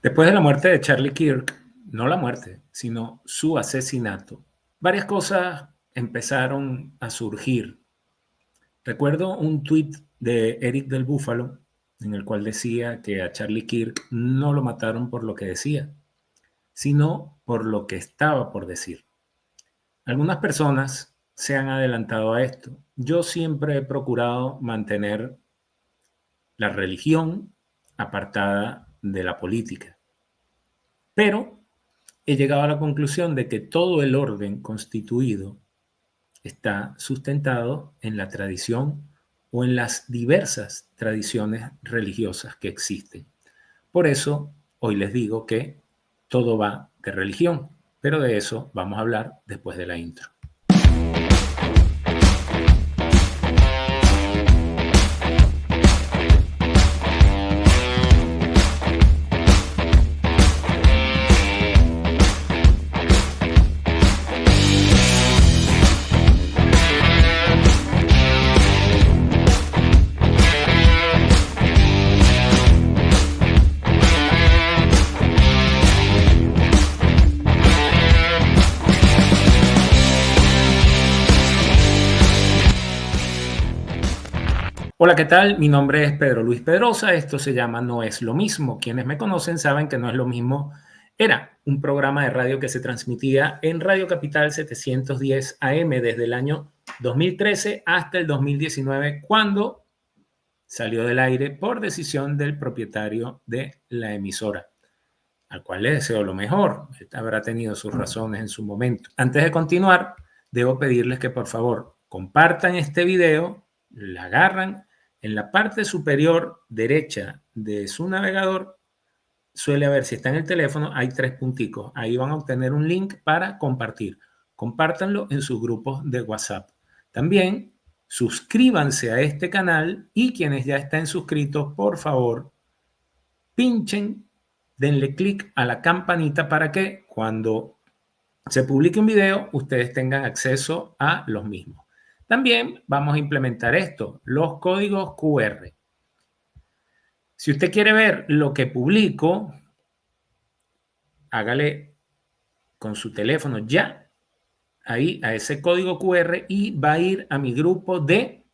Después de la muerte de Charlie Kirk, no la muerte, sino su asesinato, varias cosas empezaron a surgir. Recuerdo un tuit de Eric del Búfalo en el cual decía que a Charlie Kirk no lo mataron por lo que decía, sino por lo que estaba por decir. Algunas personas se han adelantado a esto. Yo siempre he procurado mantener la religión apartada de la política, pero he llegado a la conclusión de que todo el orden constituido está sustentado en la tradición o en las diversas tradiciones religiosas que existen. Por eso, hoy les digo que todo va de religión, pero de eso vamos a hablar después de la intro. Hola, ¿qué tal? Mi nombre es Pedro Luis Pedrosa. Esto se llama No es lo mismo. Quienes me conocen saben que No es lo mismo era un programa de radio que se transmitía en Radio Capital 710 AM desde el año 2013 hasta el 2019, cuando salió del aire por decisión del propietario de la emisora, al cual le deseo lo mejor. Habrá tenido sus razones en su momento. Antes de continuar, debo pedirles que por favor compartan este video, la agarran en la parte superior derecha de su navegador. Suele haber, si está en el teléfono, hay 3 punticos. Ahí van a obtener un link para compartir. Compártanlo en sus grupos de WhatsApp. También suscríbanse a este canal y quienes ya estén suscritos, por favor, pinchen, denle clic a la campanita para que cuando se publique un video, ustedes tengan acceso a los mismos. También vamos a implementar esto, los códigos QR. Si usted quiere ver lo que publico, hágale con su teléfono ya ahí a ese código QR y va a ir a mi grupo de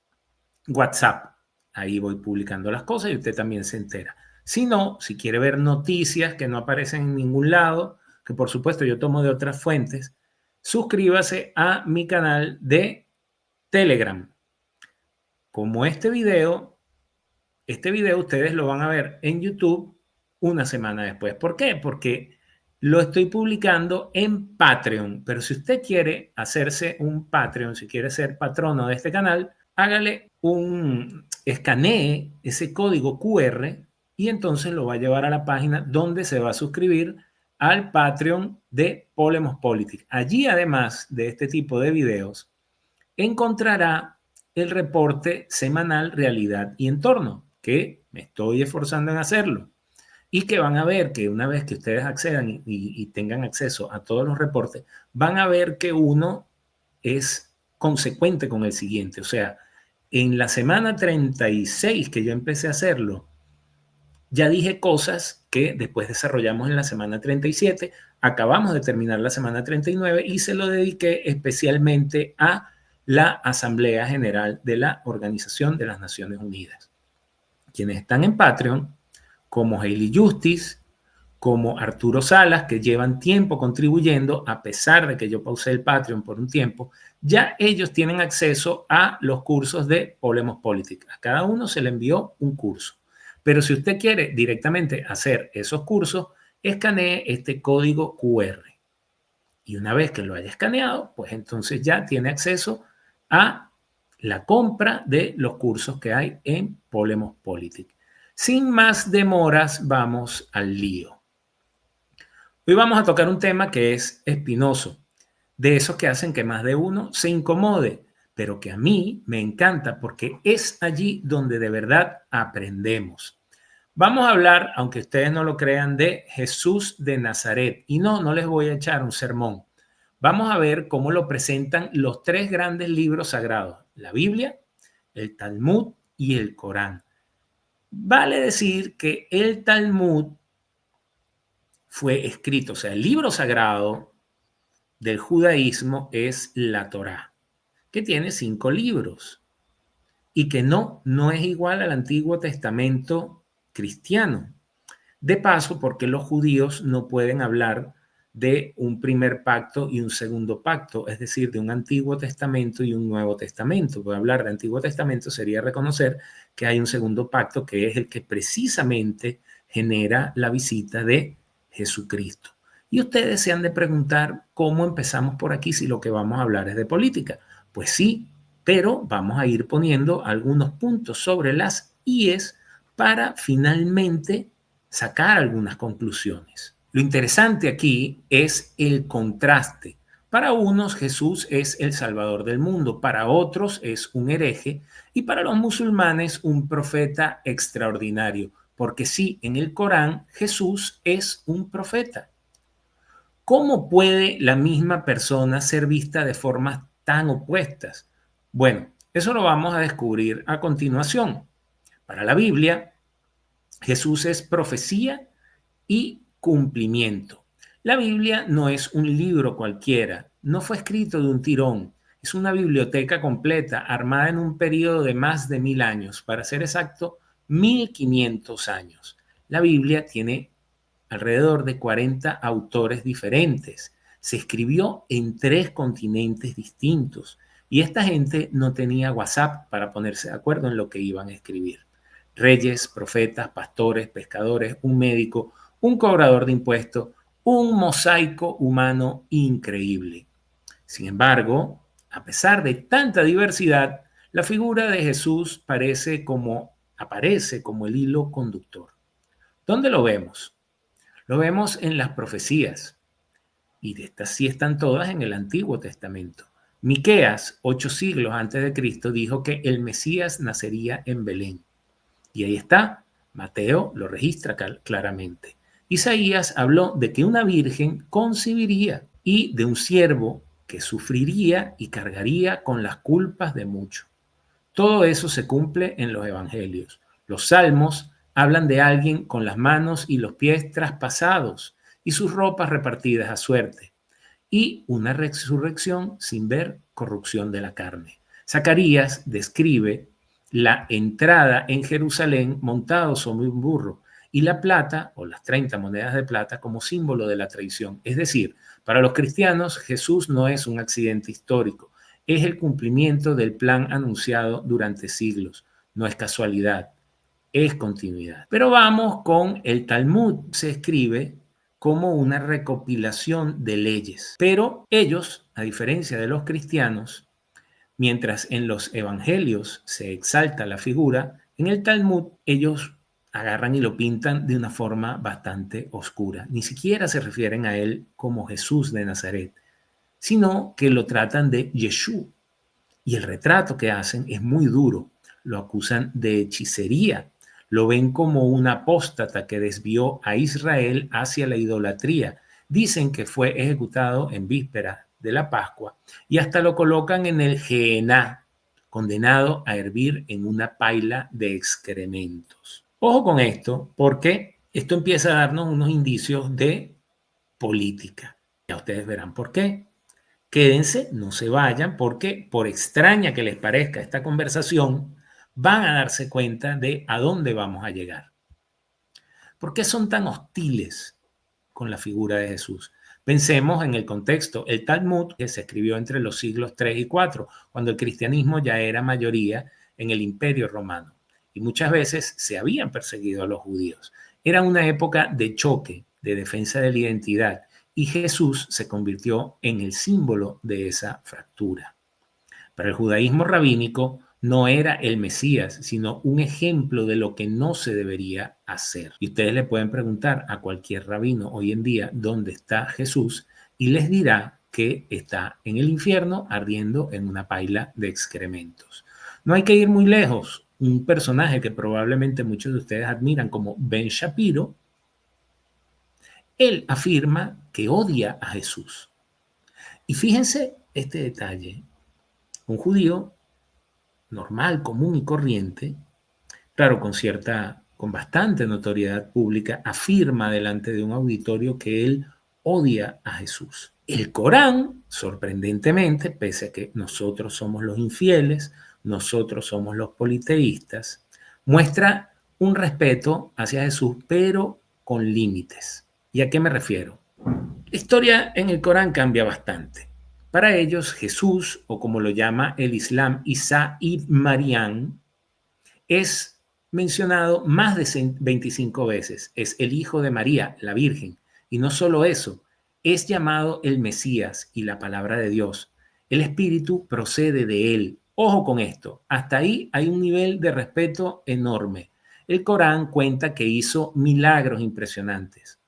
WhatsApp. Ahí voy publicando las cosas y usted también se entera. Si no, si quiere ver noticias que no aparecen en ningún lado, que por supuesto yo tomo de otras fuentes, suscríbase a mi canal de Telegram. Como este video ustedes lo van a ver en YouTube una semana después. ¿Por qué? Porque lo estoy publicando en Patreon. Pero si usted quiere hacerse un Patreon, si quiere ser patrono de este canal, escanee ese código QR y entonces lo va a llevar a la página donde se va a suscribir al Patreon de Polemos Politics. Allí, además de este tipo de videos, encontrará el reporte semanal Realidad y Entorno, que me estoy esforzando en hacerlo. Y que van a ver que una vez que ustedes accedan y tengan acceso a todos los reportes, van a ver que uno es consecuente con el siguiente. O sea, en la semana 36 que yo empecé a hacerlo, ya dije cosas que después desarrollamos en la semana 37, acabamos de terminar la semana 39 y se lo dediqué especialmente a la Asamblea General de la Organización de las Naciones Unidas. Quienes están en Patreon, como Hailey Justice, como Arturo Salas, que llevan tiempo contribuyendo, a pesar de que yo pausé el Patreon por un tiempo, ya ellos tienen acceso a los cursos de Polemos Politics. A cada uno se le envió un curso. Pero si usted quiere directamente hacer esos cursos, escanee este código QR. Y una vez que lo haya escaneado, pues entonces ya tiene acceso a la compra de los cursos que hay en Polemos Politics. Sin más demoras, vamos al lío. Hoy vamos a tocar un tema que es espinoso, de esos que hacen que más de uno se incomode, pero que a mí me encanta porque es allí donde de verdad aprendemos. Vamos a hablar, aunque ustedes no lo crean, de Jesús de Nazaret. Y no les voy a echar un sermón. Vamos a ver cómo lo presentan los 3 grandes libros sagrados, la Biblia, el Talmud y el Corán. Vale decir que el Talmud fue escrito. O sea, el libro sagrado del judaísmo es la Torá, que tiene 5 libros y que no es igual al Antiguo Testamento cristiano. De paso, porque los judíos no pueden hablar de un primer pacto y un segundo pacto, es decir, de un Antiguo Testamento y un Nuevo Testamento. Porque hablar de Antiguo Testamento sería reconocer que hay un segundo pacto que es el que precisamente genera la visita de Jesucristo. Y ustedes se han de preguntar cómo empezamos por aquí si lo que vamos a hablar es de política. Pues sí, pero vamos a ir poniendo algunos puntos sobre las IES para finalmente sacar algunas conclusiones. Lo interesante aquí es el contraste. Para unos Jesús es el Salvador del mundo, para otros es un hereje y para los musulmanes un profeta extraordinario, porque sí, en el Corán Jesús es un profeta. ¿Cómo puede la misma persona ser vista de formas tan opuestas? Bueno, eso lo vamos a descubrir a continuación. Para la Biblia, Jesús es profecía y cumplimiento. La Biblia no es un libro cualquiera, no fue escrito de un tirón, es una biblioteca completa armada en un periodo de más de 1000 años, para ser exacto, 1500 años. La Biblia tiene alrededor de 40 autores diferentes. Se escribió en 3 continentes distintos y esta gente no tenía WhatsApp para ponerse de acuerdo en lo que iban a escribir. Reyes, profetas, pastores, pescadores, un médico, un cobrador de impuestos, un mosaico humano increíble. Sin embargo, a pesar de tanta diversidad, la figura de Jesús aparece como el hilo conductor. ¿Dónde lo vemos? Lo vemos en las profecías, y de estas sí están todas en el Antiguo Testamento. Miqueas, 8 siglos antes de Cristo, dijo que el Mesías nacería en Belén. Y ahí está, Mateo lo registra claramente. Isaías habló de que una virgen concibiría y de un siervo que sufriría y cargaría con las culpas de muchos. Todo eso se cumple en los evangelios. Los salmos hablan de alguien con las manos y los pies traspasados y sus ropas repartidas a suerte, y una resurrección sin ver corrupción de la carne. Zacarías describe la entrada en Jerusalén montado sobre un burro y la plata o las 30 monedas de plata como símbolo de la traición. Es decir, para los cristianos Jesús no es un accidente histórico, es el cumplimiento del plan anunciado durante siglos. No es casualidad, es continuidad. Pero vamos con el Talmud. Se escribe como una recopilación de leyes. Pero ellos, a diferencia de los cristianos, mientras en los evangelios se exalta la figura, en el Talmud ellos agarran y lo pintan de una forma bastante oscura. Ni siquiera se refieren a él como Jesús de Nazaret, sino que lo tratan de Yeshú. Y el retrato que hacen es muy duro. Lo acusan de hechicería. Lo ven como un apóstata que desvió a Israel hacia la idolatría. Dicen que fue ejecutado en víspera de la Pascua y hasta lo colocan en el Gehená, condenado a hervir en una paila de excrementos. Ojo con esto, porque esto empieza a darnos unos indicios de política. Ya ustedes verán por qué. Quédense, no se vayan, porque por extraña que les parezca esta conversación, van a darse cuenta de a dónde vamos a llegar. ¿Por qué son tan hostiles con la figura de Jesús? Pensemos en el contexto. El Talmud, que se escribió entre los siglos 3 y 4, cuando el cristianismo ya era mayoría en el Imperio Romano. Y muchas veces se habían perseguido a los judíos. Era una época de choque, de defensa de la identidad, y Jesús se convirtió en el símbolo de esa fractura. Para el judaísmo rabínico no era el Mesías, sino un ejemplo de lo que no se debería hacer. Y ustedes le pueden preguntar a cualquier rabino hoy en día dónde está Jesús y les dirá que está en el infierno ardiendo en una paila de excrementos. No hay que ir muy lejos. Un personaje que probablemente muchos de ustedes admiran como Ben Shapiro, él afirma que odia a Jesús. Y fíjense este detalle. Un judío normal, común y corriente, claro, con cierta con bastante notoriedad pública, afirma delante de un auditorio que él odia a Jesús. El Corán, sorprendentemente, pese a que nosotros somos los infieles, nosotros somos los politeístas, muestra un respeto hacia Jesús, pero con límites. ¿Y a qué me refiero? La historia en el Corán cambia bastante. Para ellos, Jesús, o como lo llama el Islam, Isa ibn Maryam, es mencionado más de 25 veces. Es el hijo de María, la Virgen. Y no solo eso, es llamado el Mesías y la palabra de Dios. El Espíritu procede de él. Ojo con esto, hasta ahí hay un nivel de respeto enorme. El Corán cuenta que hizo milagros impresionantes,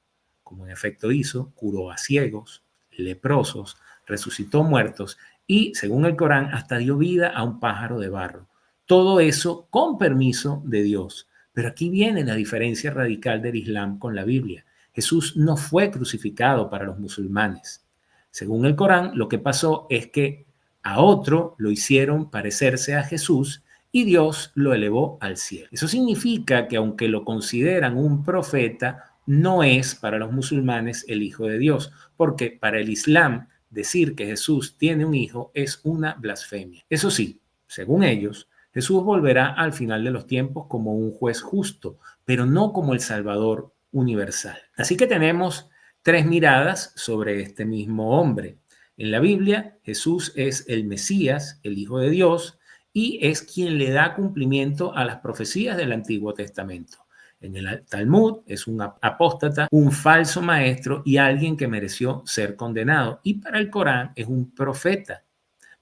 como en efecto hizo, curó a ciegos, leprosos, resucitó muertos y, según el Corán, hasta dio vida a un pájaro de barro. Todo eso con permiso de Dios. Pero aquí viene la diferencia radical del Islam con la Biblia. Jesús no fue crucificado para los musulmanes. Según el Corán, lo que pasó es que a otro lo hicieron parecerse a Jesús y Dios lo elevó al cielo. Eso significa que aunque lo consideran un profeta, no es para los musulmanes el hijo de Dios, porque para el Islam decir que Jesús tiene un hijo es una blasfemia. Eso sí, según ellos, Jesús volverá al final de los tiempos como un juez justo, pero no como el Salvador universal. Así que tenemos tres miradas sobre este mismo hombre. En la Biblia, Jesús es el Mesías, el Hijo de Dios, y es quien le da cumplimiento a las profecías del Antiguo Testamento. En el Talmud es un apóstata, un falso maestro y alguien que mereció ser condenado. Y para el Corán es un profeta,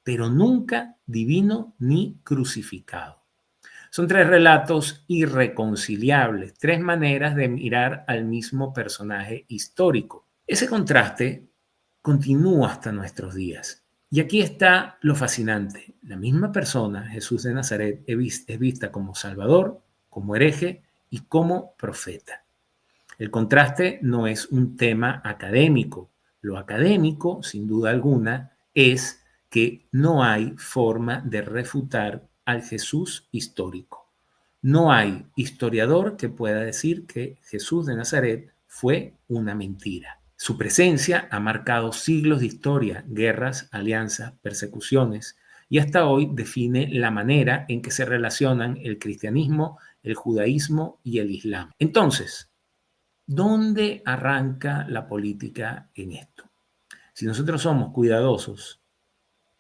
pero nunca divino ni crucificado. Son tres relatos irreconciliables, tres maneras de mirar al mismo personaje histórico. Ese contraste continúa hasta nuestros días. Y aquí está lo fascinante. La misma persona, Jesús de Nazaret, es vista como Salvador, como hereje y como profeta. El contraste no es un tema académico. Lo académico, sin duda alguna, es que no hay forma de refutar al Jesús histórico. No hay historiador que pueda decir que Jesús de Nazaret fue una mentira. Su presencia ha marcado siglos de historia, guerras, alianzas, persecuciones, y hasta hoy define la manera en que se relacionan el cristianismo, el judaísmo y el islam. Entonces, ¿dónde arranca la política en esto? Si nosotros somos cuidadosos,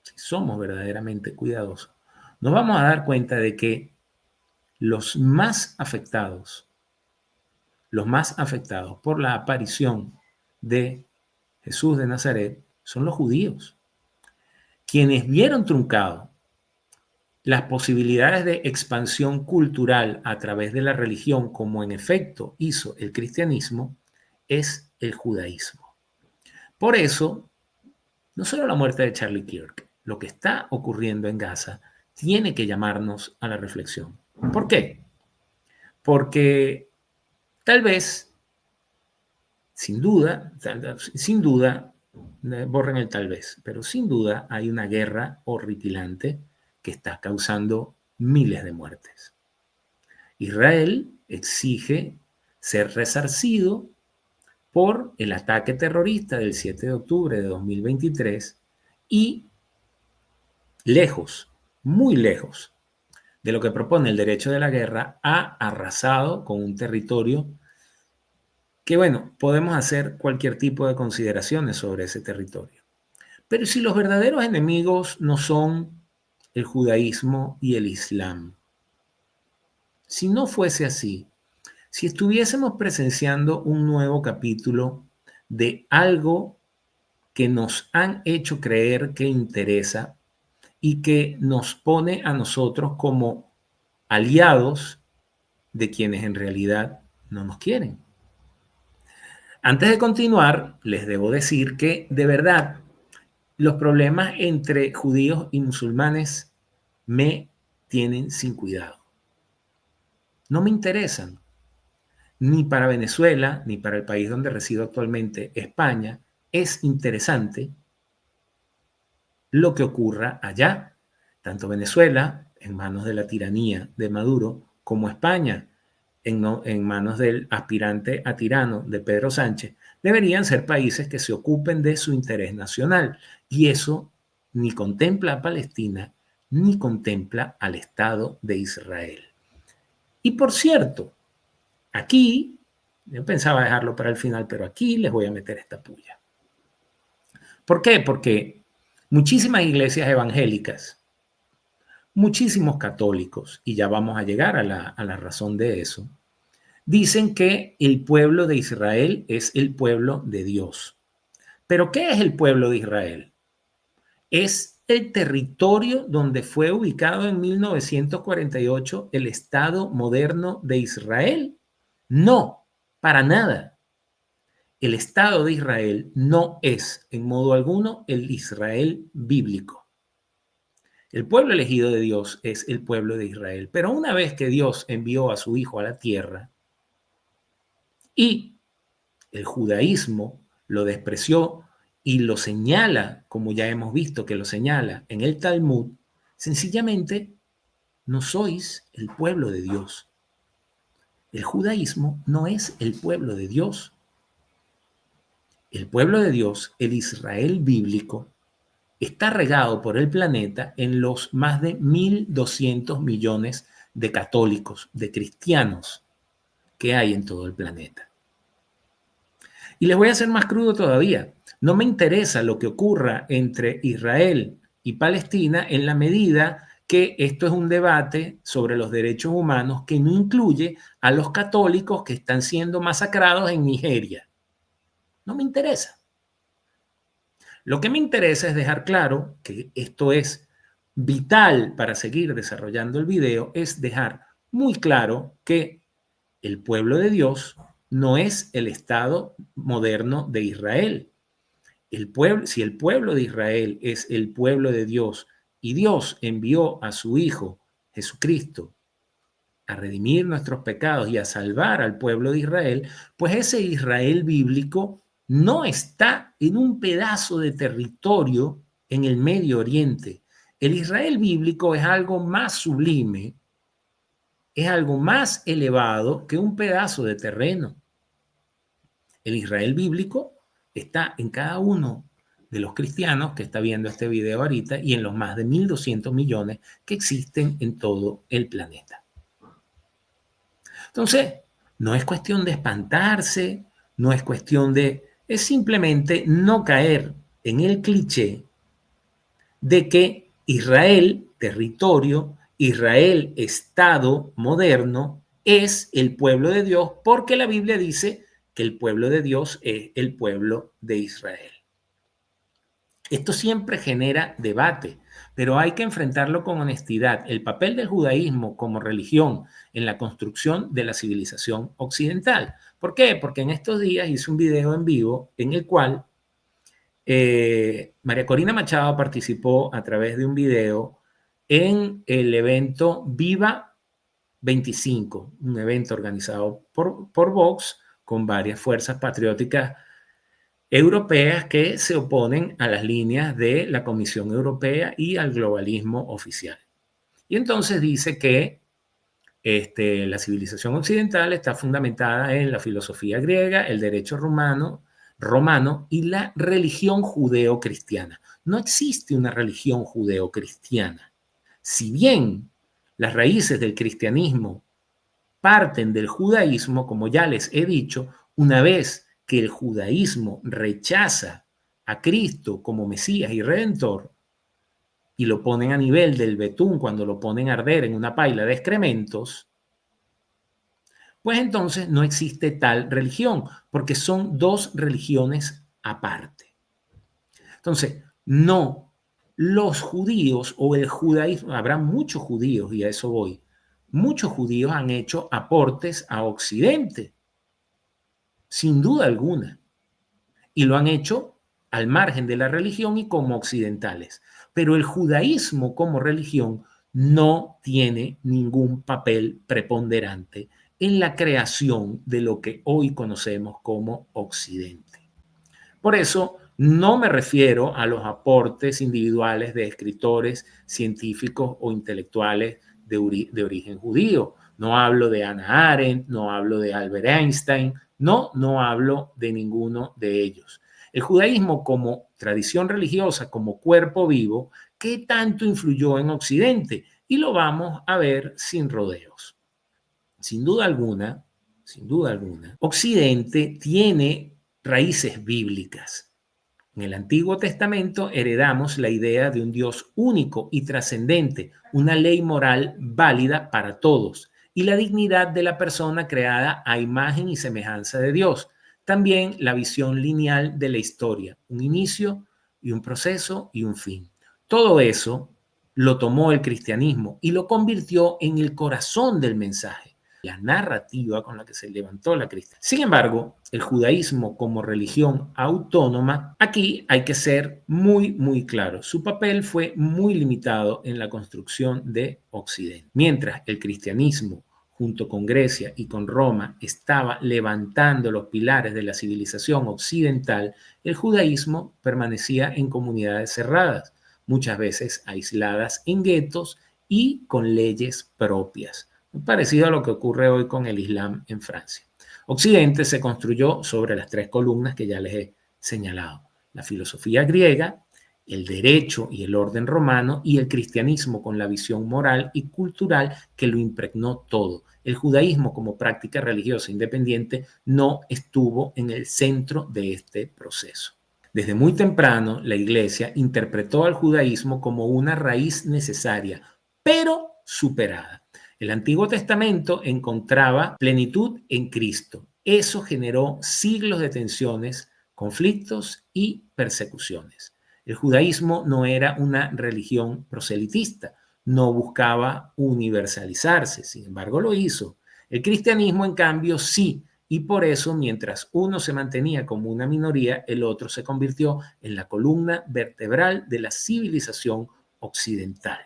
si somos verdaderamente cuidadosos, nos vamos a dar cuenta de que los más afectados por la aparición de Jesús de Nazaret son los judíos, quienes vieron truncado las posibilidades de expansión cultural a través de la religión, como en efecto hizo el cristianismo, es el judaísmo. Por eso, no solo la muerte de Charlie Kirk, lo que está ocurriendo en Gaza tiene que llamarnos a la reflexión. ¿Por qué? Porque tal vez, sin duda, borren el tal vez, pero sin duda hay una guerra horripilante que está causando miles de muertes. Israel exige ser resarcido por el ataque terrorista del 7 de octubre de 2023 y lejos, muy lejos de lo que propone el derecho de la guerra, ha arrasado con un territorio que, bueno, podemos hacer cualquier tipo de consideraciones sobre ese territorio. Pero si los verdaderos enemigos no son el judaísmo y el islam, si no fuese así, si estuviésemos presenciando un nuevo capítulo de algo que nos han hecho creer que interesa y que nos pone a nosotros como aliados de quienes en realidad no nos quieren. Antes de continuar, les debo decir que de verdad los problemas entre judíos y musulmanes me tienen sin cuidado. No me interesan, ni para Venezuela, ni para el país donde resido actualmente, España. Es interesante lo que ocurra allá, tanto Venezuela, en manos de la tiranía de Maduro, como España, en manos del aspirante a tirano de Pedro Sánchez, deberían ser países que se ocupen de su interés nacional. Y eso ni contempla a Palestina, ni contempla al Estado de Israel. Y por cierto, aquí, yo pensaba dejarlo para el final, pero aquí les voy a meter esta puya. ¿Por qué? Porque muchísimas iglesias evangélicas, muchísimos católicos, y ya vamos a llegar a la razón de eso, dicen que el pueblo de Israel es el pueblo de Dios. ¿Pero qué es el pueblo de Israel? Es el territorio donde fue ubicado en 1948 el Estado moderno de Israel. No, para nada. El Estado de Israel no es en modo alguno el Israel bíblico. El pueblo elegido de Dios es el pueblo de Israel. Pero una vez que Dios envió a su Hijo a la tierra y el judaísmo lo despreció y lo señala, como ya hemos visto que lo señala en el Talmud, sencillamente no sois el pueblo de Dios. El judaísmo no es el pueblo de Dios. El pueblo de Dios, el Israel bíblico, está regado por el planeta en los más de 1.200 millones de católicos, de cristianos que hay en todo el planeta. Y les voy a hacer más crudo todavía. No me interesa lo que ocurra entre Israel y Palestina en la medida que esto es un debate sobre los derechos humanos que no incluye a los católicos que están siendo masacrados en Nigeria. No me interesa. Lo que me interesa es dejar claro que esto es vital para seguir desarrollando el video, es dejar muy claro que el pueblo de Dios no es el Estado moderno de Israel. Si el pueblo de Israel es el pueblo de Dios y Dios envió a su Hijo Jesucristo a redimir nuestros pecados y a salvar al pueblo de Israel, pues ese Israel bíblico no está en un pedazo de territorio en el Medio Oriente. El Israel bíblico es algo más sublime, es algo más elevado que un pedazo de terreno. El Israel bíblico está en cada uno de los cristianos que está viendo este video ahorita y en los más de 1.200 millones que existen en todo el planeta. Entonces, no es cuestión de espantarse, no es cuestión de... Es simplemente no caer en el cliché de que Israel, territorio, Israel, Estado moderno, es el pueblo de Dios, porque la Biblia dice que el pueblo de Dios es el pueblo de Israel. Esto siempre genera debate, pero hay que enfrentarlo con honestidad. El papel del judaísmo como religión en la construcción de la civilización occidental. ¿Por qué? Porque en estos días hice un video en vivo en el cual María Corina Machado participó a través de un video en el evento Viva 25, un evento organizado por Vox con varias fuerzas patrióticas europeas que se oponen a las líneas de la Comisión Europea y al globalismo oficial. Y entonces dice que la civilización occidental está fundamentada en la filosofía griega, el derecho romano y la religión judeo-cristiana. No existe una religión judeo-cristiana. Si bien las raíces del cristianismo parten del judaísmo, como ya les he dicho, una vez que el judaísmo rechaza a Cristo como Mesías y Redentor y lo ponen a nivel del betún cuando lo ponen a arder en una paila de excrementos, pues entonces no existe tal religión, porque son dos religiones aparte. Entonces, no, los judíos o el judaísmo, habrá muchos judíos, y a eso voy, muchos judíos han hecho aportes a Occidente, sin duda alguna, y lo han hecho al margen de la religión y como occidentales. Pero el judaísmo como religión no tiene ningún papel preponderante en la creación de lo que hoy conocemos como Occidente. Por eso no me refiero a los aportes individuales de escritores, científicos o intelectuales de origen judío. No hablo de Hannah Arendt, no hablo de Albert Einstein, no hablo de ninguno de ellos. El judaísmo como tradición religiosa, como cuerpo vivo, ¿qué tanto influyó en Occidente? Y lo vamos a ver sin rodeos. Sin duda alguna, Occidente tiene raíces bíblicas. En el Antiguo Testamento heredamos la idea de un Dios único y trascendente, una ley moral válida para todos y la dignidad de la persona creada a imagen y semejanza de Dios. También la visión lineal de la historia, un inicio y un proceso y un fin. Todo eso lo tomó el cristianismo y lo convirtió en el corazón del mensaje, la narrativa con la que se levantó la cristiandad. Sin embargo, el judaísmo como religión autónoma, aquí hay que ser muy claro. Su papel fue muy limitado en la construcción de Occidente. Mientras el cristianismo, junto con Grecia y con Roma, estaba levantando los pilares de la civilización occidental, el judaísmo permanecía en comunidades cerradas, muchas veces aisladas en guetos y con leyes propias. Muy parecido a lo que ocurre hoy con el Islam en Francia. Occidente se construyó sobre las tres columnas que ya les he señalado: la filosofía griega, el derecho y el orden romano, y el cristianismo con la visión moral y cultural que lo impregnó todo. El judaísmo como práctica religiosa independiente no estuvo en el centro de este proceso. Desde muy temprano, la Iglesia interpretó al judaísmo como una raíz necesaria, pero superada. El Antiguo Testamento encontraba plenitud en Cristo. Eso generó siglos de tensiones, conflictos y persecuciones. El judaísmo no era una religión proselitista, no buscaba universalizarse, sin embargo lo hizo. El cristianismo, en cambio, sí, y por eso, mientras uno se mantenía como una minoría, el otro se convirtió en la columna vertebral de la civilización occidental.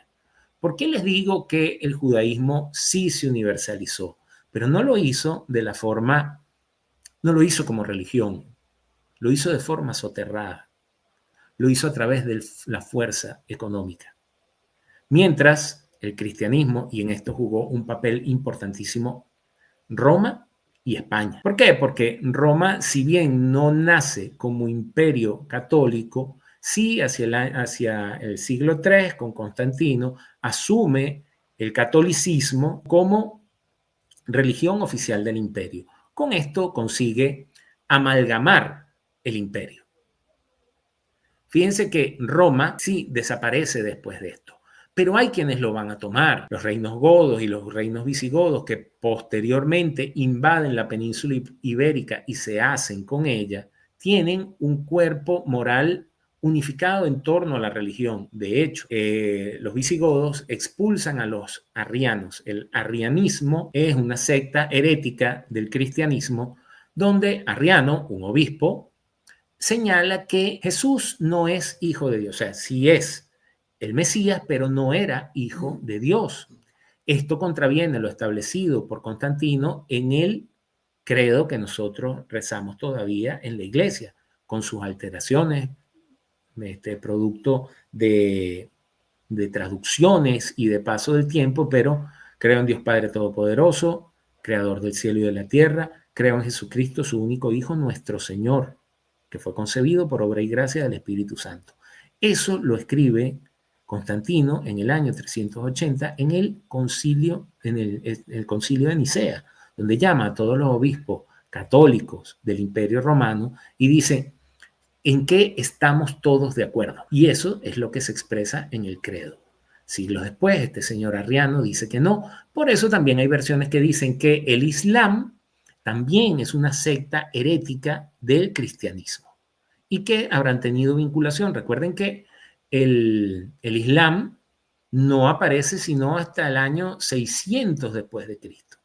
¿Por qué les digo que el judaísmo sí se universalizó? Pero no lo hizo no lo hizo como religión, lo hizo de forma soterrada, lo hizo a través de la fuerza económica. Mientras el cristianismo, y en esto jugó un papel importantísimo, Roma y España. ¿Por qué? Porque Roma, si bien no nace como imperio católico, sí hacia el siglo III con Constantino asume el catolicismo como religión oficial del imperio. Con esto consigue amalgamar el imperio. Fíjense que Roma sí desaparece después de esto, pero hay quienes lo van a tomar. Los reinos godos y los reinos visigodos, que posteriormente invaden la península ibérica y se hacen con ella, tienen un cuerpo moral unificado en torno a la religión. De hecho, los visigodos expulsan a los arrianos. El arrianismo es una secta herética del cristianismo donde Arriano, un obispo, señala que Jesús no es hijo de Dios. O sea, sí es el Mesías, pero no era hijo de Dios. Esto contraviene lo establecido por Constantino en el credo que nosotros rezamos todavía en la iglesia, con sus alteraciones, producto de traducciones y de paso del tiempo, pero creo en Dios Padre Todopoderoso, creador del cielo y de la tierra, creo en Jesucristo, su único Hijo, nuestro Señor, que fue concebido por obra y gracia del Espíritu Santo. Eso lo escribe Constantino en el año 380 en el concilio, el concilio de Nicea, donde llama a todos los obispos católicos del Imperio Romano y dice: ¿en qué estamos todos de acuerdo? Y eso es lo que se expresa en el credo. Siglos después, este señor Arriano dice que no. Por eso también hay versiones que dicen que el Islam también es una secta herética del cristianismo y que habrán tenido vinculación. Recuerden que el Islam no aparece sino hasta el año 600 después de Cristo.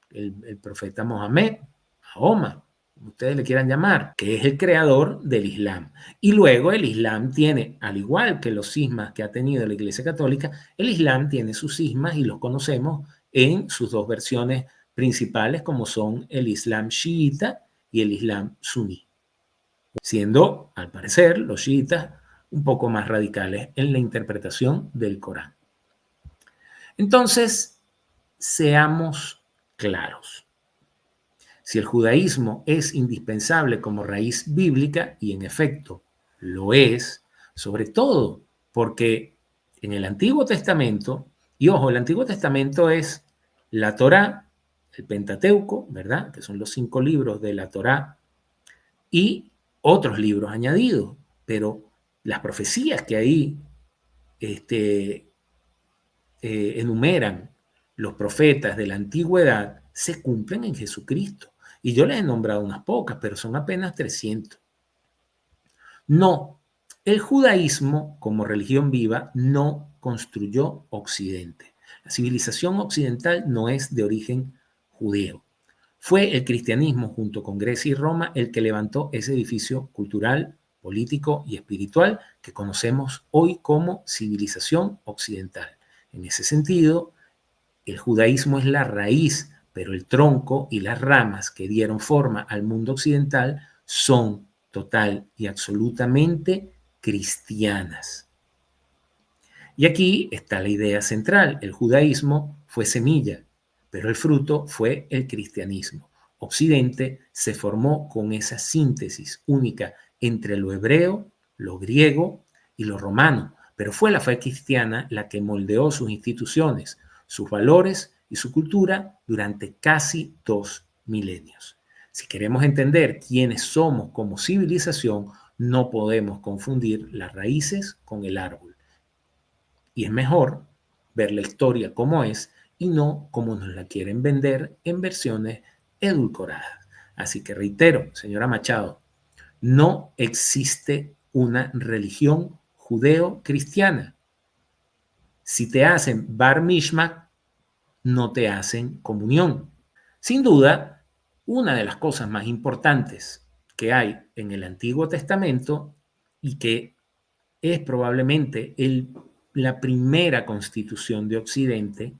El profeta Mohammed, Mahoma, como ustedes le quieran llamar, que es el creador del Islam. Y luego el Islam tiene, al igual que los cismas que ha tenido la Iglesia Católica, el Islam tiene sus cismas y los conocemos en sus dos versiones principales, como son el Islam chiita y el Islam suní, siendo, al parecer, los chiitas un poco más radicales en la interpretación del Corán. Entonces, Seamos claros. Si el judaísmo es indispensable como raíz bíblica, y en efecto lo es, sobre todo porque en el Antiguo Testamento, y ojo, el Antiguo Testamento es la Torá, el Pentateuco, ¿verdad? Que son los 5 libros de la Torá, y otros libros añadidos, pero las profecías que ahí enumeran los profetas de la antigüedad se cumplen en Jesucristo. Y yo les he nombrado unas pocas, pero son apenas 300. No, el judaísmo como religión viva no construyó Occidente. La civilización occidental no es de origen judío. Fue el cristianismo junto con Grecia y Roma el que levantó ese edificio cultural, político y espiritual que conocemos hoy como civilización occidental. En ese sentido, el judaísmo es la raíz, pero el tronco y las ramas que dieron forma al mundo occidental son total y absolutamente cristianas. Y aquí está la idea central. El judaísmo fue semilla, pero el fruto fue el cristianismo. Occidente se formó con esa síntesis única entre lo hebreo, lo griego y lo romano, pero fue la fe cristiana la que moldeó sus instituciones, sus valores y su cultura durante casi 2 milenios. Si queremos entender quiénes somos como civilización, no podemos confundir las raíces con el árbol. Y es mejor ver la historia como es y no como nos la quieren vender en versiones edulcoradas. Así que reitero, señora Machado, no existe una religión judeo-cristiana. Si te hacen bar mishma, no te hacen comunión. Sin duda, una de las cosas más importantes que hay en el Antiguo Testamento y que es probablemente la primera constitución de Occidente,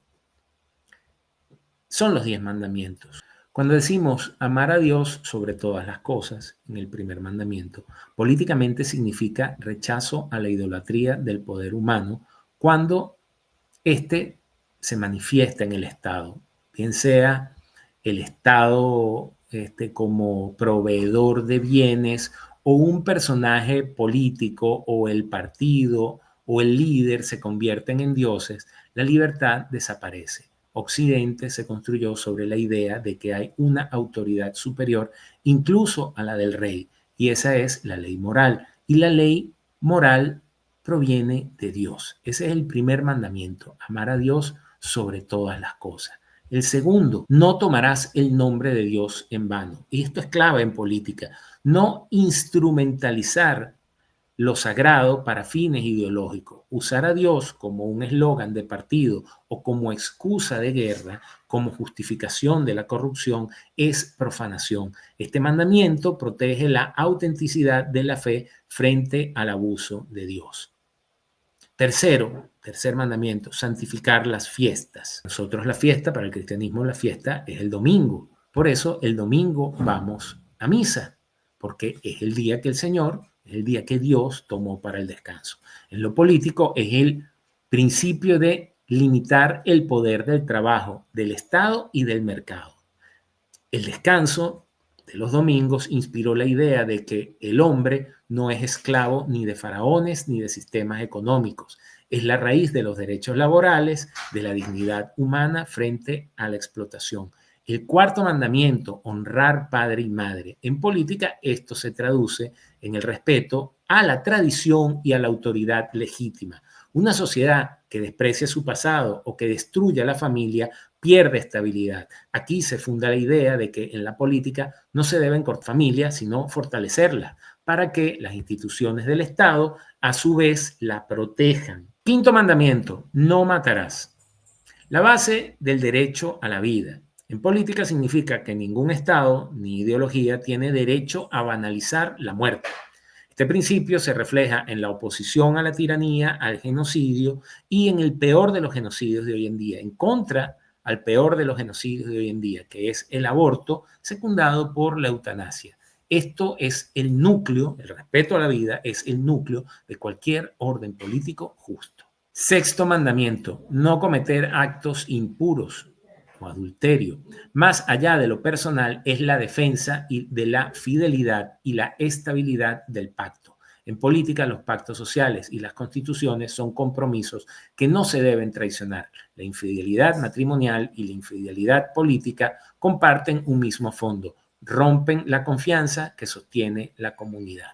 son los 10 mandamientos. Cuando decimos amar a Dios sobre todas las cosas, en el primer mandamiento, políticamente significa rechazo a la idolatría del poder humano cuando éste se manifiesta en el Estado, bien sea el Estado como proveedor de bienes o un personaje político o el partido o el líder se convierten en dioses, la libertad desaparece. Occidente se construyó sobre la idea de que hay una autoridad superior incluso a la del rey, y esa es la ley moral. Y la ley moral proviene de Dios. Ese es el primer mandamiento, amar a Dios sobre todas las cosas. El segundo, no tomarás el nombre de Dios en vano. Y esto es clave en política. No instrumentalizar lo sagrado para fines ideológicos. Usar a Dios como un eslogan de partido o como excusa de guerra, como justificación de la corrupción, es profanación. Este mandamiento protege la autenticidad de la fe frente al abuso de Dios. Tercer mandamiento, santificar las fiestas. Nosotros la fiesta, para el cristianismo la fiesta es el domingo. Por eso el domingo vamos a misa, porque es el día que el Señor, es el día que Dios tomó para el descanso. En lo político es el principio de limitar el poder del trabajo, del Estado y del mercado. El descanso de los domingos inspiró la idea de que el hombre no es esclavo ni de faraones ni de sistemas económicos. Es la raíz de los derechos laborales, de la dignidad humana frente a la explotación. El cuarto mandamiento, honrar padre y madre. En política, esto se traduce en el respeto a la tradición y a la autoridad legítima. Una sociedad que desprecia su pasado o que destruye a la familia pierde estabilidad. Aquí se funda la idea de que en la política no se deben cortar familias, sino fortalecerlas para que las instituciones del Estado a su vez la protejan. Quinto mandamiento, no matarás. La base del derecho a la vida. En política significa que ningún Estado ni ideología tiene derecho a banalizar la muerte. Este principio se refleja en la oposición a la tiranía, al genocidio y en el peor de los genocidios de hoy en día, en contra al peor de los genocidios de hoy en día, que es el aborto, secundado por la eutanasia. Esto es el núcleo, el respeto a la vida es el núcleo de cualquier orden político justo. Sexto mandamiento, no cometer actos impuros. o adulterio. Más allá de lo personal es la defensa de la fidelidad y la estabilidad del pacto. En política, los pactos sociales y las constituciones son compromisos que no se deben traicionar. La infidelidad matrimonial y la infidelidad política comparten un mismo fondo, rompen la confianza que sostiene la comunidad.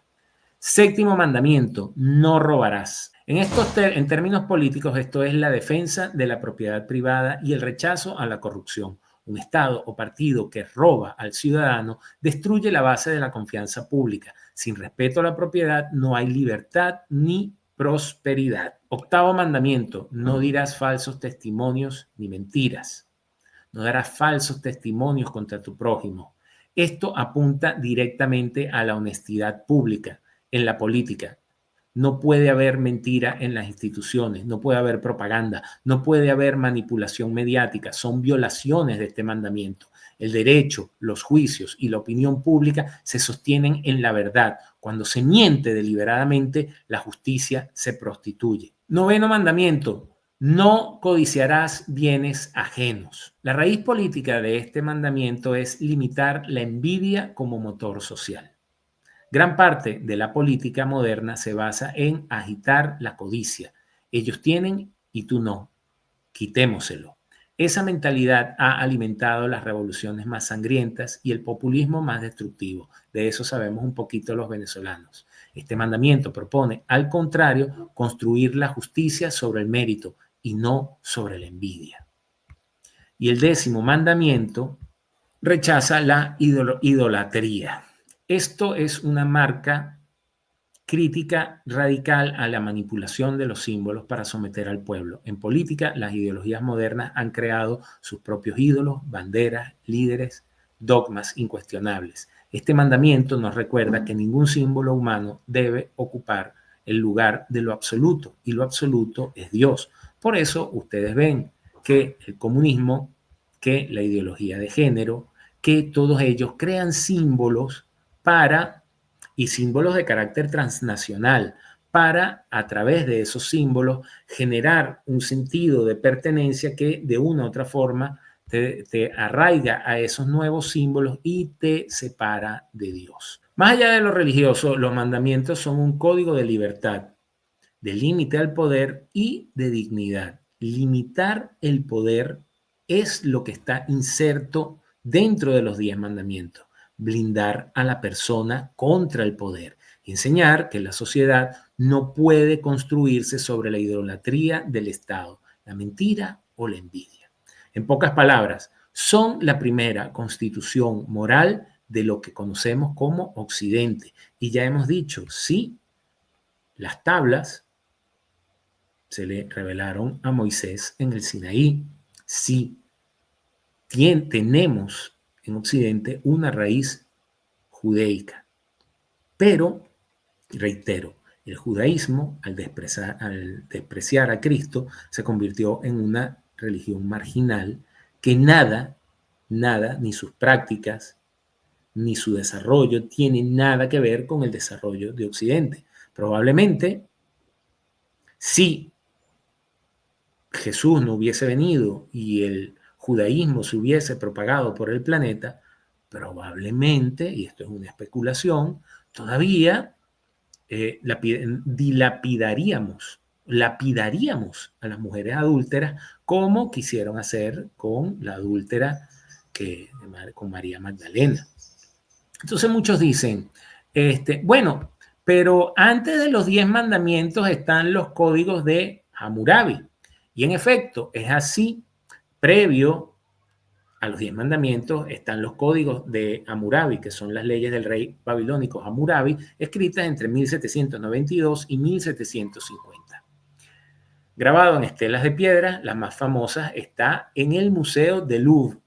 Séptimo mandamiento, no robarás. En términos políticos, esto es la defensa de la propiedad privada y el rechazo a la corrupción. Un Estado o partido que roba al ciudadano destruye la base de la confianza pública. Sin respeto a la propiedad no hay libertad ni prosperidad. Octavo mandamiento, no dirás falsos testimonios ni mentiras. No darás falsos testimonios contra tu prójimo. Esto apunta directamente a la honestidad pública en la política. No puede haber mentira en las instituciones, no puede haber propaganda, no puede haber manipulación mediática. Son violaciones de este mandamiento. El derecho, los juicios y la opinión pública se sostienen en la verdad. Cuando se miente deliberadamente, la justicia se prostituye. Noveno mandamiento. No codiciarás bienes ajenos. La raíz política de este mandamiento es limitar la envidia como motor social. Gran parte de la política moderna se basa en agitar la codicia. Ellos tienen y tú no. Quitémoselo. Esa mentalidad ha alimentado las revoluciones más sangrientas y el populismo más destructivo. De eso sabemos un poquito los venezolanos. Este mandamiento propone, al contrario, construir la justicia sobre el mérito y no sobre la envidia. Y el décimo mandamiento rechaza la idolatría. Esto es una marca crítica radical a la manipulación de los símbolos para someter al pueblo. En política, las ideologías modernas han creado sus propios ídolos, banderas, líderes, dogmas incuestionables. Este mandamiento nos recuerda que ningún símbolo humano debe ocupar el lugar de lo absoluto, y lo absoluto es Dios. Por eso ustedes ven que el comunismo, que la ideología de género, que todos ellos crean símbolos y símbolos de carácter transnacional para, a través de esos símbolos, generar un sentido de pertenencia que de una u otra forma te arraiga a esos nuevos símbolos y te separa de Dios. Más allá de lo religioso, los mandamientos son un código de libertad, de límite al poder y de dignidad. Limitar el poder es lo que está inserto dentro de los 10 mandamientos. Blindar a la persona contra el poder. Enseñar que la sociedad no puede construirse sobre la idolatría del Estado, la mentira o la envidia. En pocas palabras, son la primera constitución moral de lo que conocemos como Occidente. Y ya hemos dicho, sí, las tablas se le revelaron a Moisés en el Sinaí. Sí, tenemos en Occidente una raíz judaica. Pero, reitero, el judaísmo, al despreciar a Cristo, se convirtió en una religión marginal que nada, ni sus prácticas, ni su desarrollo tiene nada que ver con el desarrollo de Occidente. Probablemente, si Jesús no hubiese venido y el judaísmo se hubiese propagado por el planeta, probablemente, y esto es una especulación, todavía lapidaríamos a las mujeres adúlteras como quisieron hacer con la adúltera con María Magdalena. Entonces muchos dicen, bueno, pero antes de los 10 mandamientos están los códigos de Hammurabi. Y en efecto, es así. Previo a los 10 mandamientos están los códigos de Hammurabi, que son las leyes del rey babilónico Hammurabi, escritas entre 1792 y 1750. Grabado en estelas de piedra, la más famosa está en el Museo del Louvre.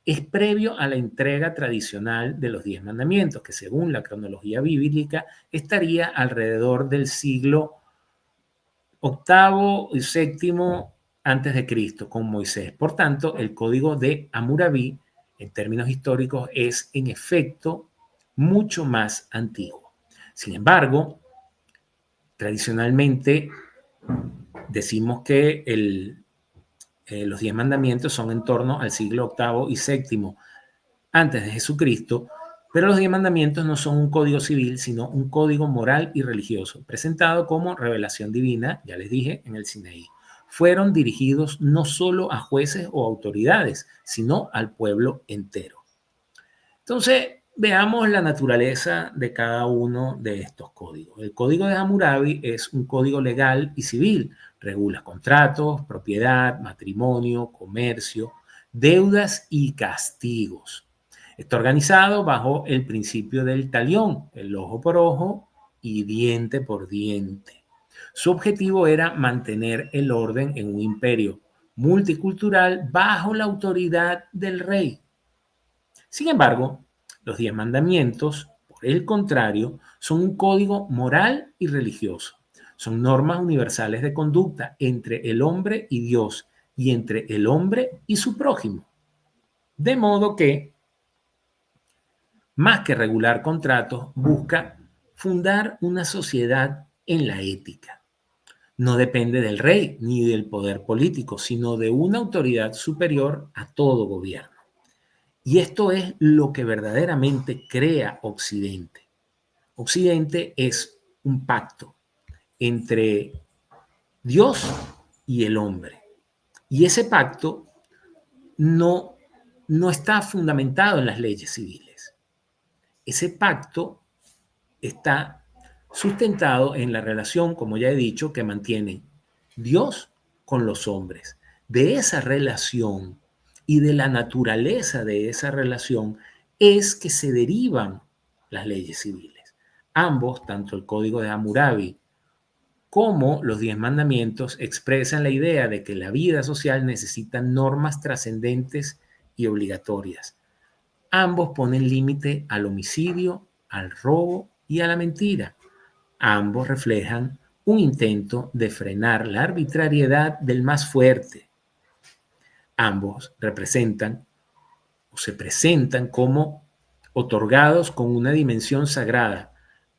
Es previo a la entrega tradicional de los 10 mandamientos, que según la cronología bíblica estaría alrededor del siglo VIII y VII antes de Cristo con Moisés. Por tanto, el código de Hammurabi, en términos históricos, es en efecto mucho más antiguo. Sin embargo, tradicionalmente decimos que los 10 mandamientos son en torno al siglo VIII y VII antes de Jesucristo, pero los 10 mandamientos no son un código civil, sino un código moral y religioso, presentado como revelación divina, ya les dije, en el Sinaí. Fueron dirigidos no solo a jueces o autoridades, sino al pueblo entero. Entonces, veamos la naturaleza de cada uno de estos códigos. El código de Hammurabi es un código legal y civil. Regula contratos, propiedad, matrimonio, comercio, deudas y castigos. Está organizado bajo el principio del talión, el ojo por ojo y diente por diente. Su objetivo era mantener el orden en un imperio multicultural bajo la autoridad del rey. Sin embargo, los 10 mandamientos, por el contrario, son un código moral y religioso. Son normas universales de conducta entre el hombre y Dios y entre el hombre y su prójimo. De modo que, más que regular contratos, busca fundar una sociedad en la ética. No depende del rey ni del poder político, sino de una autoridad superior a todo gobierno. Y esto es lo que verdaderamente crea Occidente. Occidente es un pacto entre Dios y el hombre. Y ese pacto no está fundamentado en las leyes civiles. Ese pacto está sustentado en la relación, como ya he dicho, que mantiene Dios con los hombres. De esa relación y de la naturaleza de esa relación es que se derivan las leyes civiles. Ambos, tanto el Código de Hammurabi como los 10 mandamientos, expresan la idea de que la vida social necesita normas trascendentes y obligatorias. Ambos ponen límite al homicidio, al robo y a la mentira. Ambos reflejan un intento de frenar la arbitrariedad del más fuerte. Ambos representan o se presentan como otorgados con una dimensión sagrada.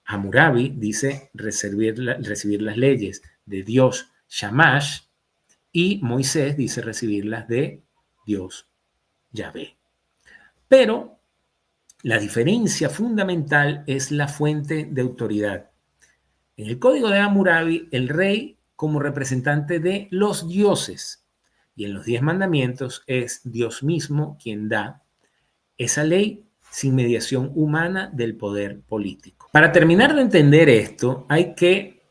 Hammurabi dice recibir las leyes de Dios Shamash y Moisés dice recibirlas de Dios Yahvé. Pero la diferencia fundamental es la fuente de autoridad. En el Código de Hammurabi, el rey como representante de los dioses, y en los 10 mandamientos es Dios mismo quien da esa ley sin mediación humana del poder político. Para terminar de entender esto, hay que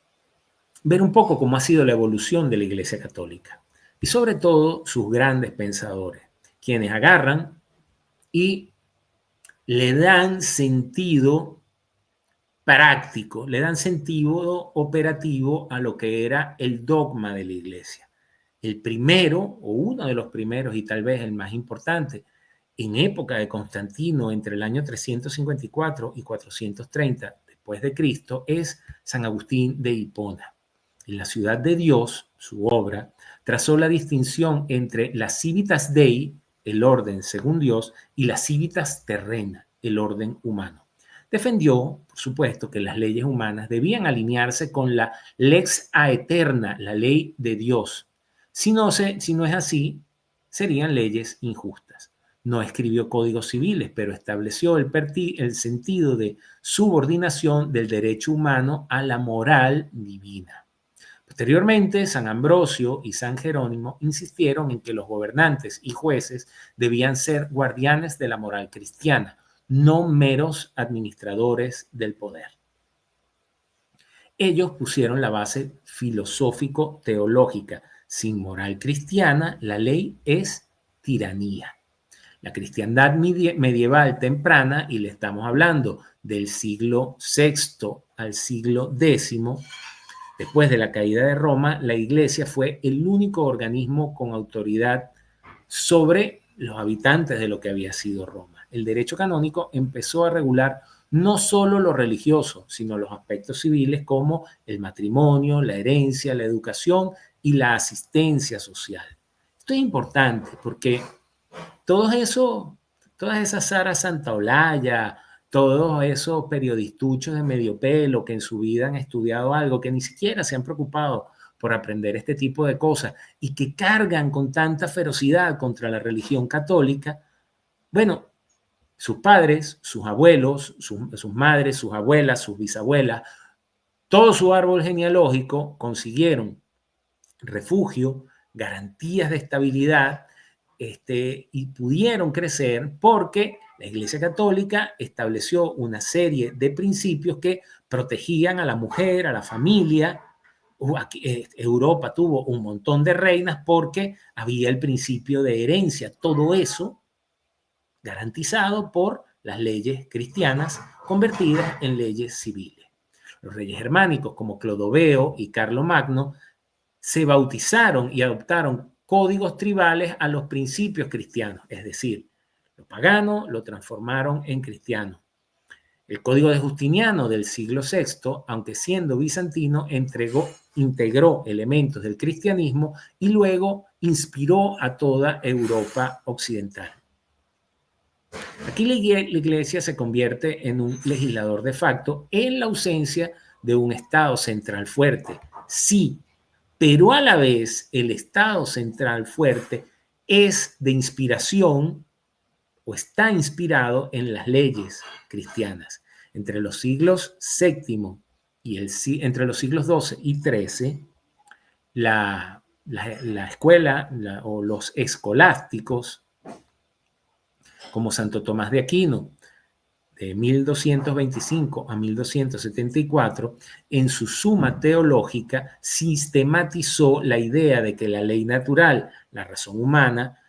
ver un poco cómo ha sido la evolución de la Iglesia Católica y sobre todo sus grandes pensadores, quienes agarran y le dan sentido práctico, le dan sentido operativo a lo que era el dogma de la Iglesia. El primero, o uno de los primeros, y tal vez el más importante, en época de Constantino, entre el año 354 y 430 después de Cristo, es San Agustín de Hipona. En la ciudad de Dios, su obra, trazó la distinción entre la civitas Dei, el orden según Dios, y la civitas terrena, el orden humano. Defendió, por supuesto, que las leyes humanas debían alinearse con la lex aeterna, la ley de Dios. Si no es así, serían leyes injustas. No escribió códigos civiles, pero estableció el sentido de subordinación del derecho humano a la moral divina. Posteriormente, San Ambrosio y San Jerónimo insistieron en que los gobernantes y jueces debían ser guardianes de la moral cristiana, no meros administradores del poder. Ellos pusieron la base filosófico-teológica. Sin moral cristiana, la ley es tiranía. La cristiandad medieval temprana, y le estamos hablando del siglo VI al siglo X, después de la caída de Roma, la Iglesia fue el único organismo con autoridad sobre los habitantes de lo que había sido Roma. El derecho canónico empezó a regular no solo lo religioso, sino los aspectos civiles como el matrimonio, la herencia, la educación y la asistencia social. Esto es importante porque todas esas Sara Santaolalla, todos esos periodistuchos de medio pelo que en su vida han estudiado algo, que ni siquiera se han preocupado por aprender este tipo de cosas y que cargan con tanta ferocidad contra la religión católica, bueno, sus padres, sus abuelos, sus madres, sus abuelas, sus bisabuelas, todo su árbol genealógico consiguieron refugio, garantías de estabilidad, y pudieron crecer porque la Iglesia Católica estableció una serie de principios que protegían a la mujer, a la familia. Europa tuvo un montón de reinas porque había el principio de herencia. Todo eso garantizado por las leyes cristianas convertidas en leyes civiles. Los reyes germánicos como Clodoveo y Carlomagno se bautizaron y adoptaron códigos tribales a los principios cristianos, es decir, lo pagano lo transformaron en cristiano. El Código de Justiniano del siglo VI, aunque siendo bizantino, integró elementos del cristianismo y luego inspiró a toda Europa occidental. Aquí la Iglesia se convierte en un legislador de facto en la ausencia de un Estado central fuerte. Sí, pero a la vez el Estado central fuerte es de inspiración o está inspirado en las leyes cristianas. Entre los siglos VII entre los siglos XII y XIII, la escuela o los escolásticos, como Santo Tomás de Aquino, de 1225 a 1274, en su Suma Teológica, sistematizó la idea de que la ley natural, la razón humana,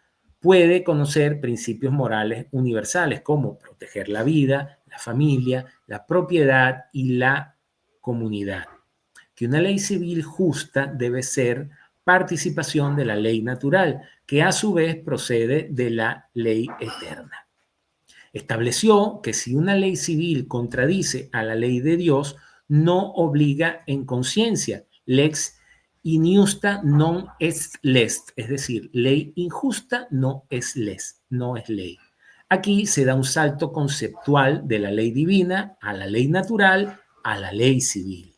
puede conocer principios morales universales como proteger la vida, la familia, la propiedad y la comunidad. Que una ley civil justa debe ser participación de la ley natural, que a su vez procede de la ley eterna. Estableció que si una ley civil contradice a la ley de Dios, no obliga en conciencia, lex injusta non est lest, es decir, ley injusta no es ley. Aquí se da un salto conceptual de la ley divina a la ley natural a la ley civil.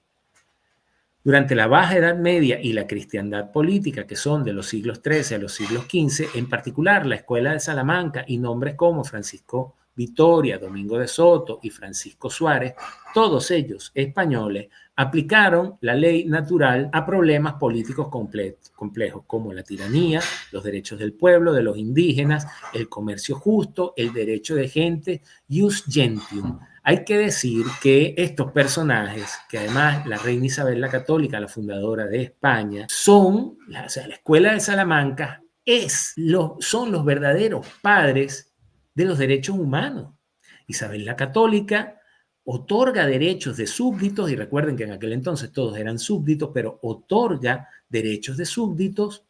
Durante la Baja Edad Media y la cristiandad política, que son de los siglos XIII a los siglos XV, en particular la Escuela de Salamanca y nombres como Francisco Vitoria, Domingo de Soto y Francisco Suárez, todos ellos españoles, aplicaron la ley natural a problemas políticos complejos como la tiranía, los derechos del pueblo, de los indígenas, el comercio justo, el derecho de gente, ius gentium. Hay que decir que estos personajes, que además la reina Isabel la Católica, la fundadora de España, la Escuela de Salamanca son los verdaderos padres de los derechos humanos. Isabel la Católica otorga derechos de súbditos, y recuerden que en aquel entonces todos eran súbditos, pero otorga derechos de súbditos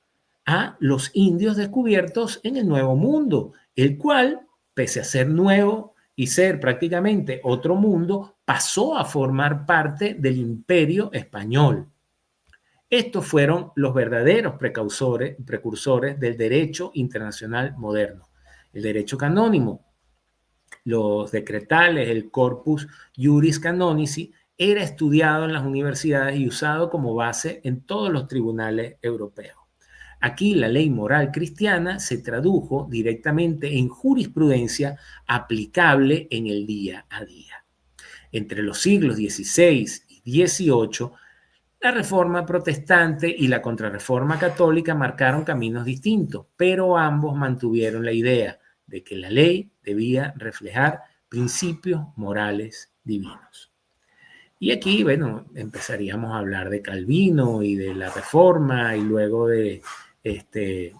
a los indios descubiertos en el Nuevo Mundo, el cual, pese a ser nuevo y ser prácticamente otro mundo, pasó a formar parte del Imperio Español. Estos fueron los verdaderos precursores del derecho internacional moderno. El derecho canónico, los decretales, el corpus juris canonici, era estudiado en las universidades y usado como base en todos los tribunales europeos. Aquí la ley moral cristiana se tradujo directamente en jurisprudencia aplicable en el día a día. Entre los siglos XVI y XVIII, la reforma protestante y la contrarreforma católica marcaron caminos distintos, pero ambos mantuvieron la idea de que la ley debía reflejar principios morales divinos. Y aquí, bueno, empezaríamos a hablar de Calvino y de la Reforma y luego de el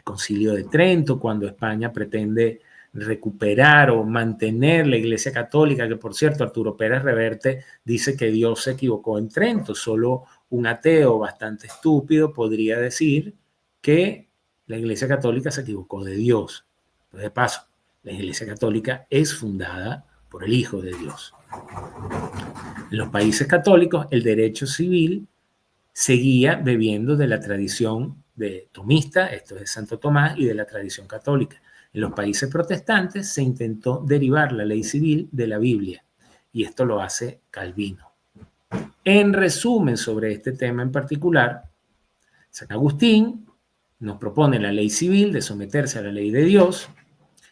Concilio de Trento, cuando España pretende recuperar o mantener la Iglesia Católica, que por cierto Arturo Pérez Reverte dice que Dios se equivocó en Trento. Solo un ateo bastante estúpido podría decir que la Iglesia Católica se equivocó de Dios. Pues de paso, la Iglesia Católica es fundada por el Hijo de Dios. En los países católicos, el derecho civil seguía bebiendo de la tradición de tomista, esto es Santo Tomás, y de la tradición católica. En los países protestantes se intentó derivar la ley civil de la Biblia, y esto lo hace Calvino. En resumen, sobre este tema en particular, San Agustín nos propone la ley civil de someterse a la ley de Dios.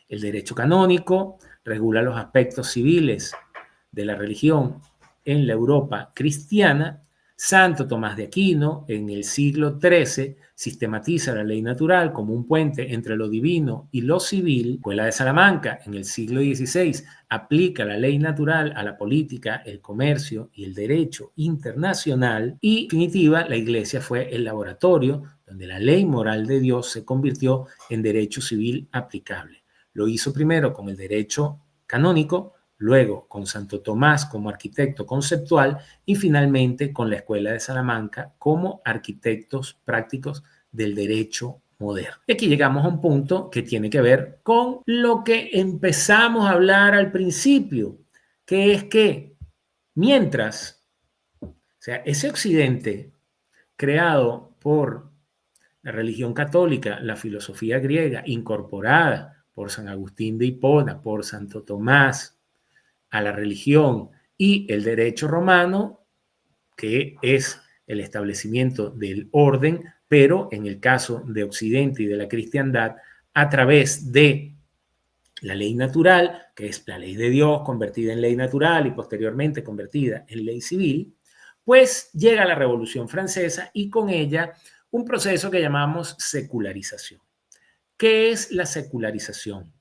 El derecho canónico regula los aspectos civiles de la religión en la Europa cristiana. Santo Tomás de Aquino, en el siglo XIII, sistematiza la ley natural como un puente entre lo divino y lo civil. Escuela de Salamanca, en el siglo XVI, aplica la ley natural a la política, el comercio y el derecho internacional. Y, en definitiva, la Iglesia fue el laboratorio donde la ley moral de Dios se convirtió en derecho civil aplicable. Lo hizo primero con el derecho canónico, luego con Santo Tomás como arquitecto conceptual y finalmente con la Escuela de Salamanca como arquitectos prácticos del derecho moderno. Y aquí llegamos a un punto que tiene que ver con lo que empezamos a hablar al principio, que es que mientras, o sea, ese occidente creado por la religión católica, la filosofía griega, incorporada por San Agustín de Hipona, por Santo Tomás, a la religión y el derecho romano, que es el establecimiento del orden, pero en el caso de Occidente y de la cristiandad, a través de la ley natural, que es la ley de Dios convertida en ley natural y posteriormente convertida en ley civil, pues llega la Revolución Francesa y con ella un proceso que llamamos secularización. ¿Qué es la secularización?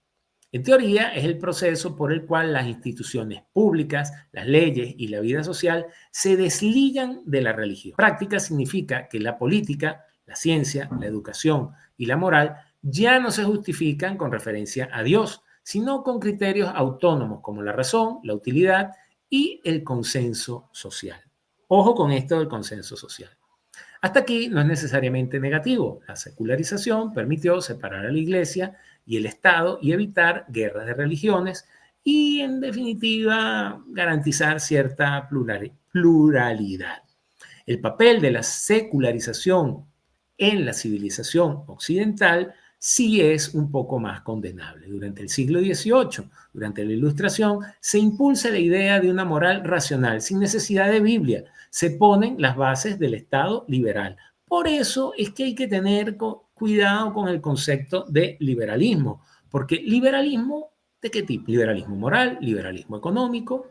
En teoría, es el proceso por el cual las instituciones públicas, las leyes y la vida social se desligan de la religión. Práctica significa que la política, la ciencia, la educación y la moral ya no se justifican con referencia a Dios, sino con criterios autónomos como la razón, la utilidad y el consenso social. Ojo con esto del consenso social. Hasta aquí no es necesariamente negativo. La secularización permitió separar a la Iglesia y el Estado y evitar guerras de religiones y, en definitiva, garantizar cierta pluralidad. El papel de la secularización en la civilización occidental sí es un poco más condenable. Durante el siglo XVIII, durante la Ilustración, se impulsa la idea de una moral racional, sin necesidad de Biblia. Se ponen las bases del Estado liberal. Por eso es que hay que tener cuidado con el concepto de liberalismo, porque liberalismo, ¿de qué tipo? Liberalismo moral, liberalismo económico.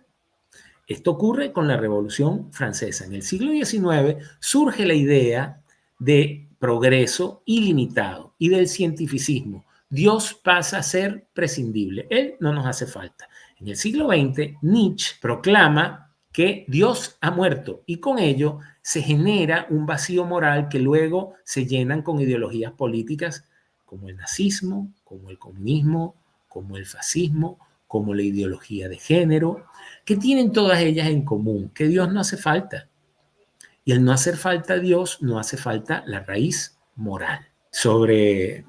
Esto ocurre con la Revolución Francesa. En el siglo XIX surge la idea de progreso ilimitado y del cientificismo. Dios pasa a ser prescindible. Él no nos hace falta. En el siglo XX, Nietzsche proclama que Dios ha muerto y con ello se genera un vacío moral que luego se llenan con ideologías políticas como el nazismo, como el comunismo, como el fascismo, como la ideología de género, que tienen todas ellas en común, que Dios no hace falta. Y al no hacer falta Dios, no hace falta la raíz moral. Sobre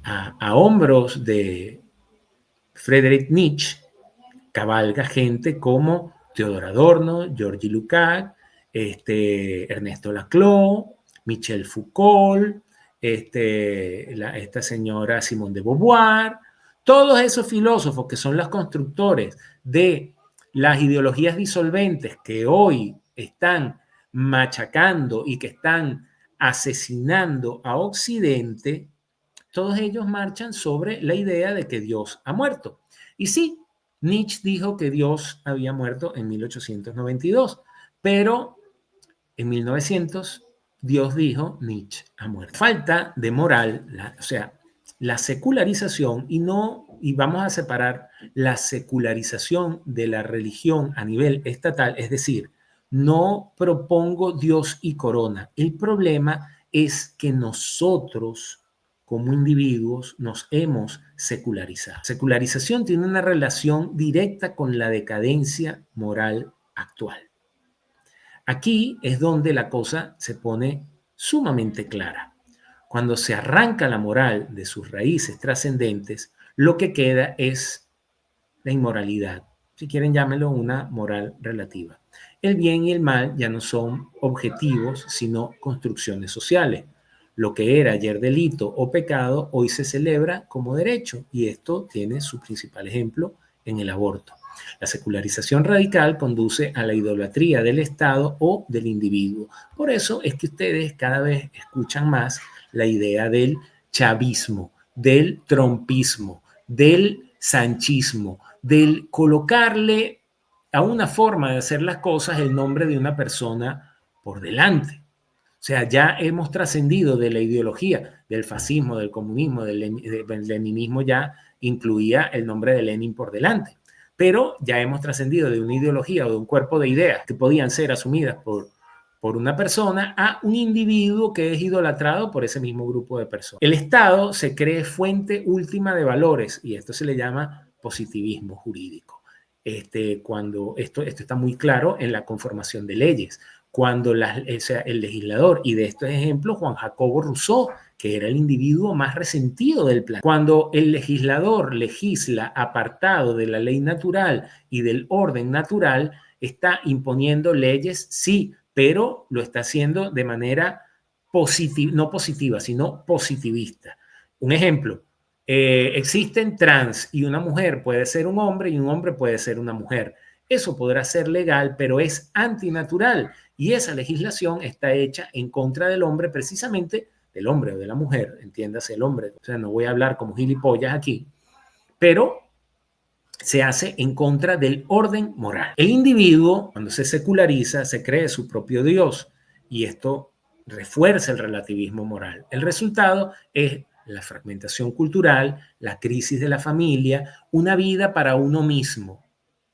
a hombros de Friedrich Nietzsche cabalga gente como Theodor Adorno, Georges Lukács, Ernesto Laclau, Michel Foucault, esta señora Simone de Beauvoir, todos esos filósofos que son los constructores de las ideologías disolventes que hoy están machacando y que están asesinando a Occidente, todos ellos marchan sobre la idea de que Dios ha muerto. Y sí, Nietzsche dijo que Dios había muerto en 1892, pero en 1900 Dios dijo, Nietzsche ha muerto. Falta de moral, o sea, la secularización y vamos a separar la secularización de la religión a nivel estatal, es decir, no propongo Dios y corona. El problema es que nosotros como individuos nos hemos secularizado. Secularización tiene una relación directa con la decadencia moral actual. Aquí es donde la cosa se pone sumamente clara. Cuando se arranca la moral de sus raíces trascendentes, lo que queda es la inmoralidad. Si quieren, llámenlo una moral relativa. El bien y el mal ya no son objetivos, sino construcciones sociales. Lo que era ayer delito o pecado, hoy se celebra como derecho, y esto tiene su principal ejemplo en el aborto. La secularización radical conduce a la idolatría del Estado o del individuo. Por eso es que ustedes cada vez escuchan más la idea del chavismo, del trompismo, del sanchismo, del colocarle a una forma de hacer las cosas el nombre de una persona por delante. O sea, ya hemos trascendido de la ideología del fascismo, del comunismo, del leninismo, ya incluía el nombre de Lenin por delante. Pero ya hemos trascendido de una ideología o de un cuerpo de ideas que podían ser asumidas por una persona a un individuo que es idolatrado por ese mismo grupo de personas. El Estado se cree fuente última de valores y esto se le llama positivismo jurídico. Cuando esto está muy claro en la conformación de leyes. Cuando el legislador, y de estos ejemplos Juan Jacobo Rousseau, que era el individuo más resentido del planeta, cuando el legislador legisla apartado de la ley natural y del orden natural, está imponiendo leyes, sí, pero lo está haciendo de manera positiva, no positiva, sino positivista. Un ejemplo, existen trans y una mujer puede ser un hombre y un hombre puede ser una mujer. Eso podrá ser legal, pero es antinatural y esa legislación está hecha en contra del hombre, precisamente del hombre o de la mujer, entiéndase el hombre. O sea, no voy a hablar como gilipollas aquí, pero se hace en contra del orden moral. El individuo, cuando se seculariza, se cree su propio Dios y esto refuerza el relativismo moral. El resultado es la fragmentación cultural, la crisis de la familia, una vida para uno mismo.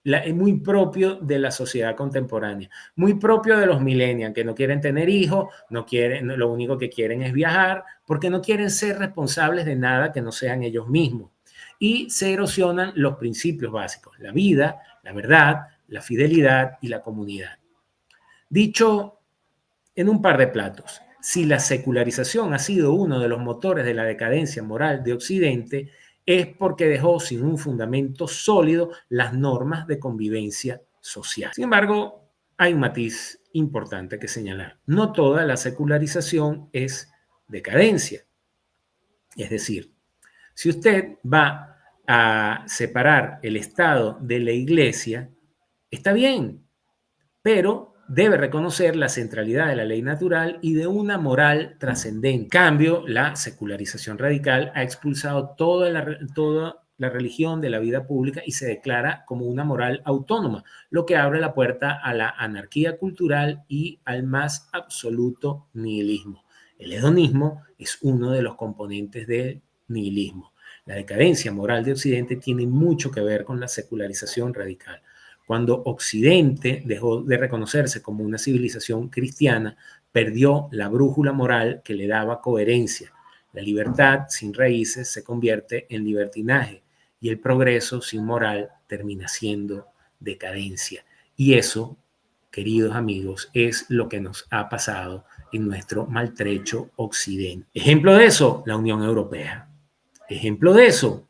Es muy propio de la sociedad contemporánea, muy propio de los millennials que no quieren tener hijos, no quieren, lo único que quieren es viajar, porque no quieren ser responsables de nada que no sean ellos mismos. Y se erosionan los principios básicos, la vida, la verdad, la fidelidad y la comunidad. Dicho en un par de platos, si la secularización ha sido uno de los motores de la decadencia moral de Occidente, es porque dejó sin un fundamento sólido las normas de convivencia social. Sin embargo, hay un matiz importante que señalar. No toda la secularización es decadencia. Es decir, si usted va a separar el Estado de la Iglesia, está bien, pero debe reconocer la centralidad de la ley natural y de una moral trascendente. En cambio, la secularización radical ha expulsado toda la religión de la vida pública y se declara como una moral autónoma, lo que abre la puerta a la anarquía cultural y al más absoluto nihilismo. El hedonismo es uno de los componentes del nihilismo. La decadencia moral de Occidente tiene mucho que ver con la secularización radical. Cuando Occidente dejó de reconocerse como una civilización cristiana, perdió la brújula moral que le daba coherencia. La libertad sin raíces se convierte en libertinaje y el progreso sin moral termina siendo decadencia. Y eso, queridos amigos, es lo que nos ha pasado en nuestro maltrecho Occidente. Ejemplo de eso, la Unión Europea. Ejemplo de eso,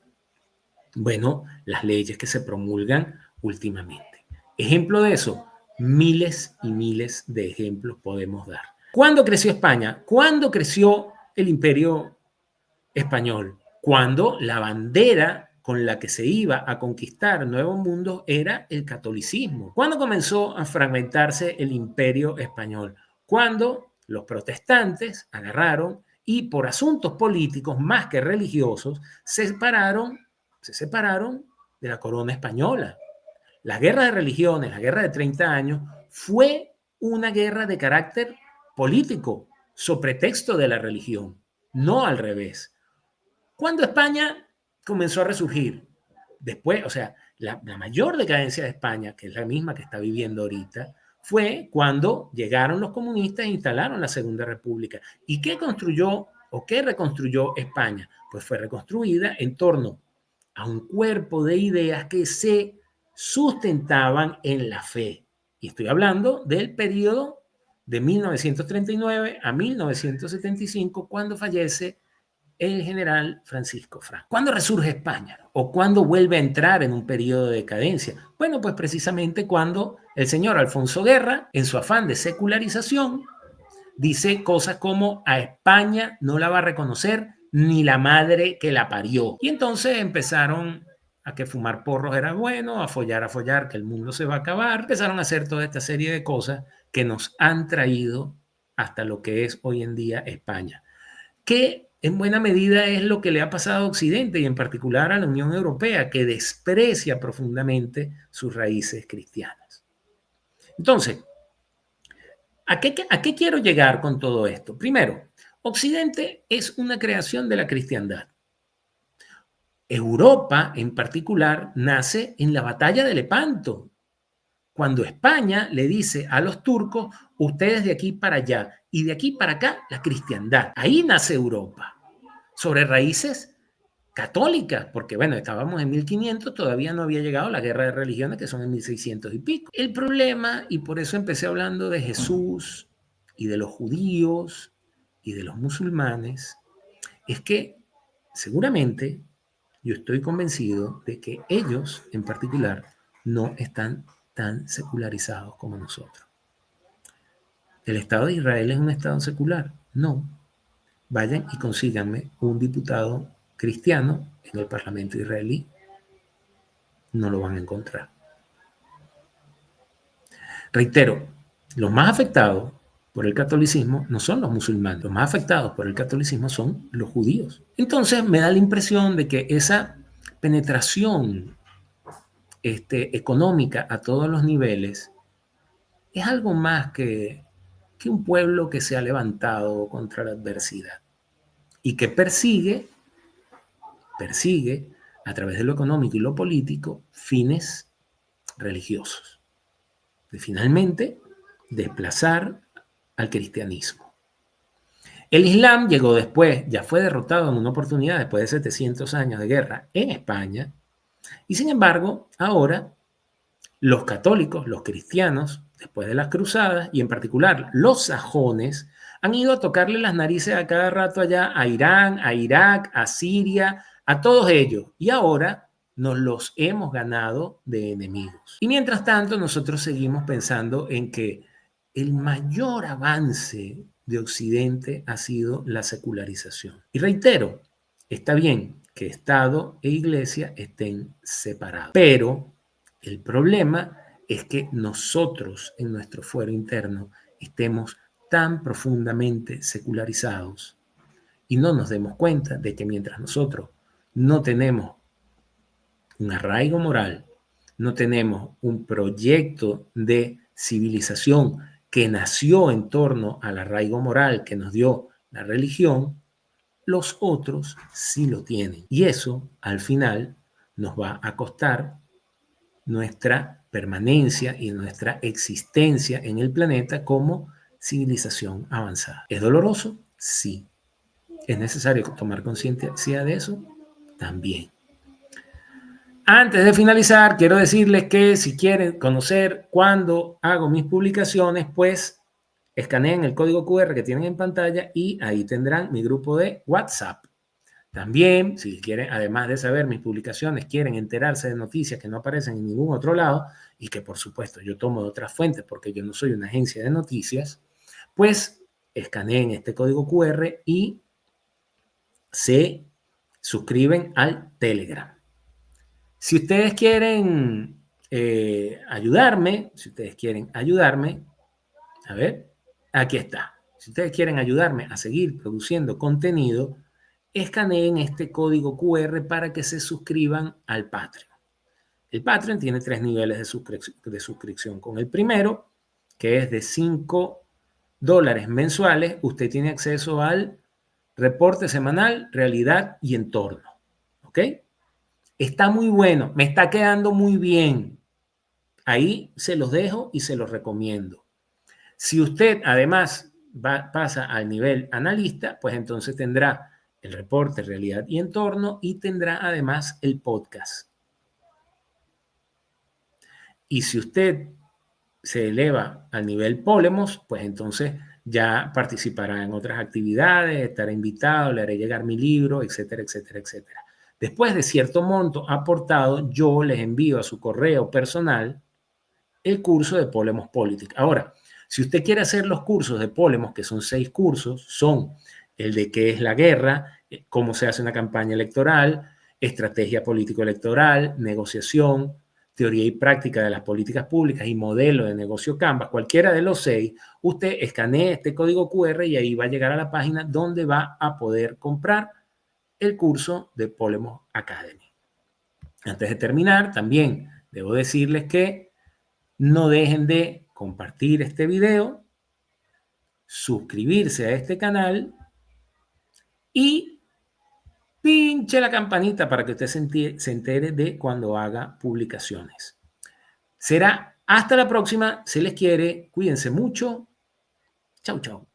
bueno, las leyes que se promulgan últimamente. Ejemplo de eso, miles y miles de ejemplos podemos dar. ¿Cuándo creció España? ¿Cuándo creció el Imperio Español? Cuando la bandera con la que se iba a conquistar nuevos mundos era el catolicismo. ¿Cuándo comenzó a fragmentarse el Imperio Español? Cuando los protestantes agarraron y por asuntos políticos más que religiosos se separaron de la corona española. La guerra de religiones, la guerra de 30 años, fue una guerra de carácter político, sobre pretexto de la religión, no al revés. Cuando España comenzó a resurgir, después, o sea, la mayor decadencia de España, que es la misma que está viviendo ahorita, fue cuando llegaron los comunistas e instalaron la Segunda República. ¿Y qué construyó o qué reconstruyó España? Pues fue reconstruida en torno a un cuerpo de ideas que se sustentaban en la fe. Y estoy hablando del periodo de 1939 a 1975, cuando fallece el general Francisco Franco. ¿Cuándo resurge España? ¿O cuándo vuelve a entrar en un periodo de decadencia? Bueno, pues precisamente cuando el señor Alfonso Guerra, en su afán de secularización, dice cosas como: a España no la va a reconocer ni la madre que la parió. Y entonces empezaron a que fumar porros era bueno, a follar, que el mundo se va a acabar. Empezaron a hacer toda esta serie de cosas que nos han traído hasta lo que es hoy en día España, que en buena medida es lo que le ha pasado a Occidente y en particular a la Unión Europea, que desprecia profundamente sus raíces cristianas. Entonces, ¿a qué quiero llegar con todo esto? Primero, Occidente es una creación de la cristiandad. Europa, en particular, nace en la batalla de Lepanto, cuando España le dice a los turcos, ustedes de aquí para allá y de aquí para acá, la cristiandad. Ahí nace Europa, sobre raíces católicas, porque bueno, estábamos en 1500, todavía no había llegado la guerra de religiones, que son en 1600 y pico. El problema, y por eso empecé hablando de Jesús y de los judíos y de los musulmanes, es que seguramente yo estoy convencido de que ellos en particular no están tan secularizados como nosotros. ¿El Estado de Israel es un Estado secular? No. Vayan y consíganme un diputado cristiano en el Parlamento israelí. No lo van a encontrar. Reitero, los más afectados por el catolicismo no son los musulmanes, los más afectados por el catolicismo son los judíos. Entonces me da la impresión de que esa penetración económica a todos los niveles es algo más que un pueblo que se ha levantado contra la adversidad y que persigue a través de lo económico y lo político fines religiosos, de finalmente desplazar al cristianismo. El Islam llegó después, ya fue derrotado en una oportunidad después de 700 años de guerra en España, y sin embargo, ahora los católicos, los cristianos, después de las cruzadas, y en particular los sajones, han ido a tocarle las narices a cada rato allá a Irán, a Irak, a Siria, a todos ellos. Y ahora nos los hemos ganado de enemigos. Y mientras tanto, nosotros seguimos pensando en que el mayor avance de Occidente ha sido la secularización. Y reitero, está bien que Estado e Iglesia estén separados, pero el problema es que nosotros en nuestro fuero interno estemos tan profundamente secularizados y no nos demos cuenta de que mientras nosotros no tenemos un arraigo moral, no tenemos un proyecto de civilización que nació en torno al arraigo moral que nos dio la religión, los otros sí lo tienen. Y eso al final nos va a costar nuestra permanencia y nuestra existencia en el planeta como civilización avanzada. ¿Es doloroso? Sí. ¿Es necesario tomar conciencia de eso? También. Antes de finalizar, quiero decirles que si quieren conocer cuándo hago mis publicaciones, pues escaneen el código QR que tienen en pantalla y ahí tendrán mi grupo de WhatsApp. También, si quieren, además de saber mis publicaciones, quieren enterarse de noticias que no aparecen en ningún otro lado y que por supuesto yo tomo de otras fuentes porque yo no soy una agencia de noticias, pues escaneen este código QR y se suscriben al Telegram. Si ustedes quieren ayudarme, a ver, aquí está. Si ustedes quieren ayudarme a seguir produciendo contenido, escaneen este código QR para que se suscriban al Patreon. El Patreon tiene 3 niveles de suscripción. Con el primero, que es de $5 mensuales, usted tiene acceso al reporte semanal, realidad y entorno. ¿Ok? Está muy bueno, me está quedando muy bien. Ahí se los dejo y se los recomiendo. Si usted además pasa al nivel analista, pues entonces tendrá el reporte, realidad y entorno y tendrá además el podcast. Y si usted se eleva al nivel Polemos, pues entonces ya participará en otras actividades, estará invitado, le haré llegar mi libro, etcétera, etcétera, etcétera. Después de cierto monto aportado, yo les envío a su correo personal el curso de Polemos Politic. Ahora, si usted quiere hacer los cursos de Polemos, que son 6 cursos, son el de qué es la guerra, cómo se hace una campaña electoral, estrategia político-electoral, negociación, teoría y práctica de las políticas públicas y modelo de negocio Canvas, cualquiera de los 6, usted escanee este código QR y ahí va a llegar a la página donde va a poder comprar el curso de Polemos Academy. Antes de terminar, también debo decirles que no dejen de compartir este video, suscribirse a este canal y pinche la campanita para que usted se entere de cuando haga publicaciones. Será hasta la próxima. Se les quiere. Cuídense mucho. Chau, chau.